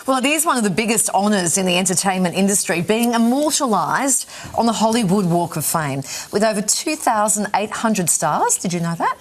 Well, it is one of the biggest honours in the entertainment industry, being immortalised on the Hollywood Walk of Fame. With over 2,800 stars, did you know that,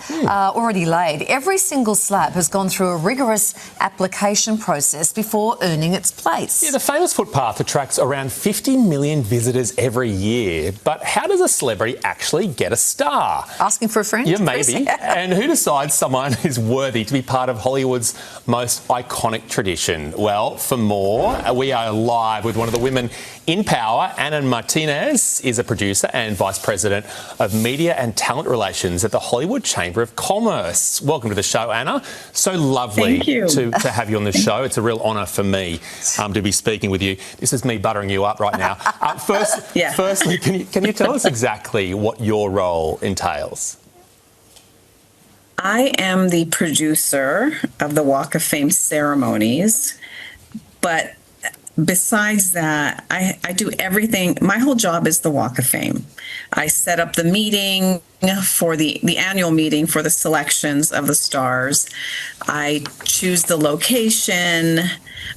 already laid, every single slab has gone through a rigorous application process before earning its place. Yeah, the famous footpath attracts around 50 million visitors every year. But how does a celebrity actually get a star? Asking for a friend? Yeah, maybe. And who decides someone is worthy to be part of Hollywood's most iconic tradition? Well, for more, we are live with one of the women in power. Ana Martinez is a producer and Vice President of Media and Talent Relations at the Hollywood Chamber of Commerce. Welcome to the show, Ana. So lovely to have you on the show. It's a real honour for me to be speaking with you. This is me buttering you up right now. Firstly, can you tell us exactly what your role entails? I am the producer of the Walk of Fame ceremonies, but besides that, I do everything. My whole job is the Walk of Fame. I set up the meeting for the annual meeting for the selections of the stars. I choose the location.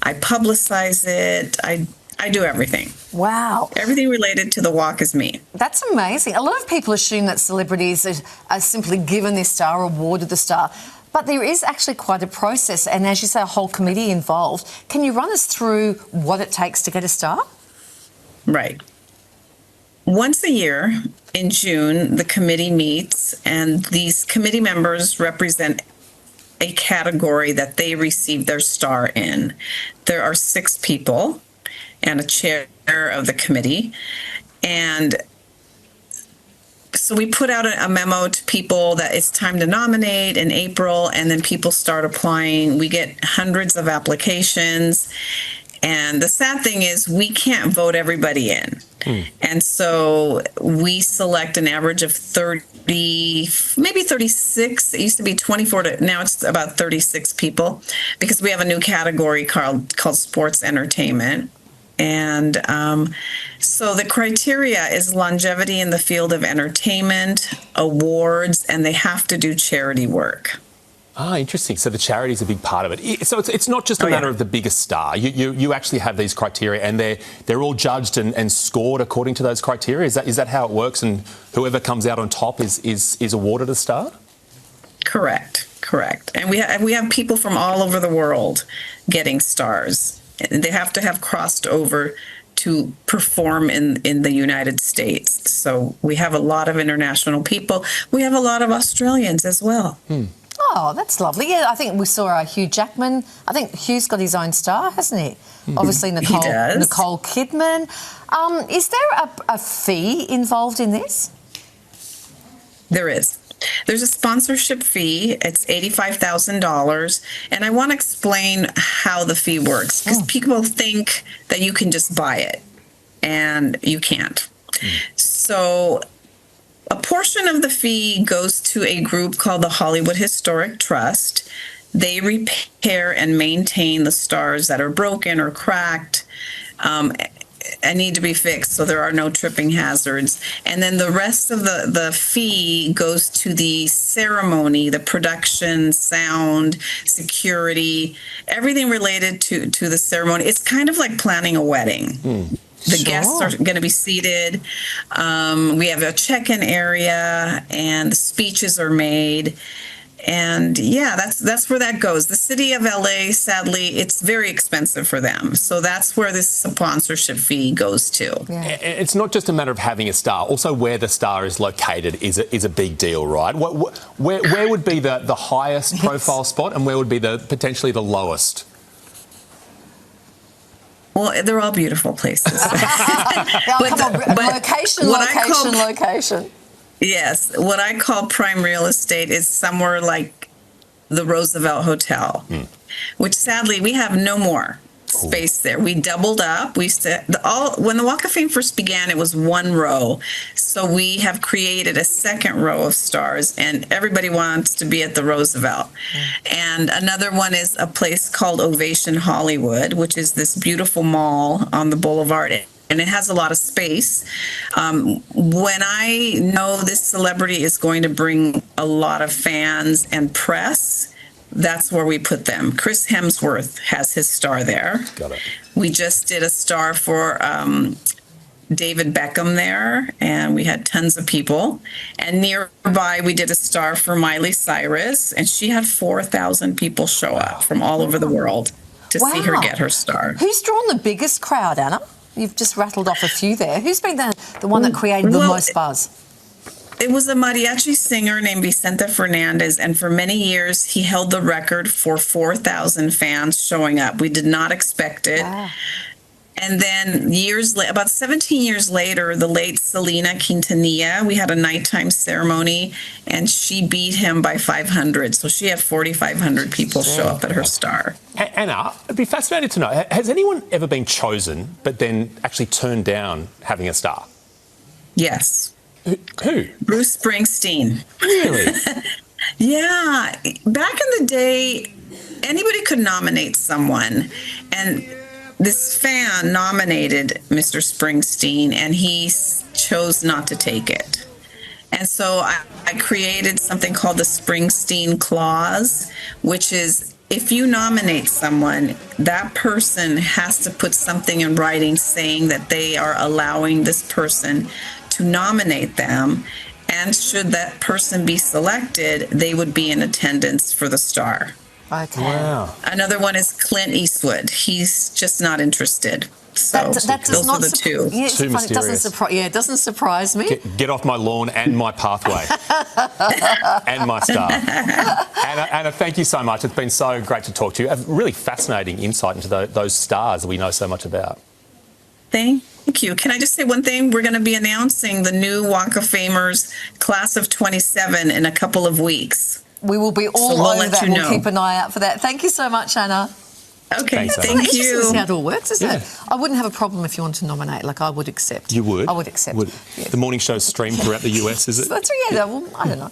I publicize it. I do everything. Wow. Everything related to the walk is me. That's amazing. A lot of people assume that celebrities are simply given this star, awarded the star. But there is actually quite a process, and as you say, a whole committee involved. Can you run us through what it takes to get a star? Right. Once a year in June, the committee meets, and these committee members represent a category that they received their star in. There are 6 people and a chair of the committee. And so we put out a memo to people that it's time to nominate in April, and then people start applying. We get hundreds of applications. And the sad thing is we can't vote everybody in. And so we select an average of 30, maybe 36. It used to be 24 to now it's about 36 people, because we have a new category called sports entertainment. And so the criteria is longevity in the field of entertainment, awards, and they have to do charity work. Ah, interesting. So the charity is a big part of it. So it's not just a matter of the biggest star. You actually have these criteria, and they're all judged and scored according to those criteria. Is that how it works? And whoever comes out on top is awarded a star? Correct. And we have people from all over the world getting stars. They have to have crossed over to perform in the United States. So we have a lot of international people. We have a lot of Australians as well. Oh, that's lovely. Yeah, I think we saw Hugh Jackman. I think Hugh's got his own star, hasn't he? Obviously, Nicole Kidman. Is there a fee involved in this? There is. There's a sponsorship fee. It's $85,000. And I want to explain how the fee works, because people think that you can just buy it, and you can't. So a portion of the fee goes to a group called the Hollywood Historic Trust. They repair and maintain the stars that are broken or cracked, and need to be fixed, so there are no tripping hazards. And then the rest of the fee goes to the ceremony, the production, sound, security, everything related to the ceremony. It's kind of like planning a wedding. The guests are going to be seated. We have a check-in area, and the speeches are made. And yeah, that's where that goes. The city of LA, sadly, it's very expensive for them. So that's where this sponsorship fee goes to. Yeah. It's not just a matter of having a star. Also, where the star is located is a big deal, right? Where would be the highest profile spot, and where would be potentially the lowest? Well, they're all beautiful places. Location. Yes, what I call prime real estate is somewhere like the Roosevelt Hotel, which sadly we have no more space there. We doubled up. When the Walk of Fame first began, it was 1 row. So we have created a 2nd row of stars, and everybody wants to be at the Roosevelt. And another one is a place called Ovation Hollywood, which is this beautiful mall on the boulevard. And it has a lot of space. When I know this celebrity is going to bring a lot of fans and press, that's where we put them. Chris Hemsworth has his star there. Got it. We just did a star for David Beckham there, and we had tons of people. And nearby, we did a star for Miley Cyrus, and she had 4,000 people show up from all over the world to see her get her star. Who's drawn the biggest crowd, Anna? You've just rattled off a few there. Who's been the one that created the most buzz? It was a mariachi singer named Vicente Fernandez, and for many years, he held the record for 4,000 fans showing up. We did not expect it. Wow. And then about 17 years later, the late Selena Quintanilla, we had a nighttime ceremony, and she beat him by 500. So she had 4,500 people show up at her star. Anna, I'd be fascinated to know, has anyone ever been chosen but then actually turned down having a star? Yes. Who? Bruce Springsteen. Really? Yeah. Back in the day, anybody could nominate someone. And this fan nominated Mr. Springsteen, and he chose not to take it. And so I created something called the Springsteen Clause, which is if you nominate someone, that person has to put something in writing saying that they are allowing this person to nominate them. And should that person be selected, they would be in attendance for the star. Okay. Wow. Another one is Clint Eastwood. He's just not interesed. So That does those not are the two. Yeah, it's Too funny. mysterious. It doesn't surprise me. Get off my lawn and my pathway and my star. Anna, thank you so much. It's been so great to talk to you. A really fascinating insight into those stars that we know so much about. Thank you. Can I just say one thing? We're going to be announcing the new Walk of Famers class of 27 in a couple of weeks. We will be all we'll over let that. you We'll know. keep an eye out for that. Thank you so much, Anna. Okay, Thanks, Anna. thank Interesting to see you. how it all works, isn't Yeah. it? I wouldn't have a problem if you want to nominate. Like, I would accept. You would? I would accept. Would. Yes. The morning show's streamed throughout the US, is it? That's, yeah, well, I don't know.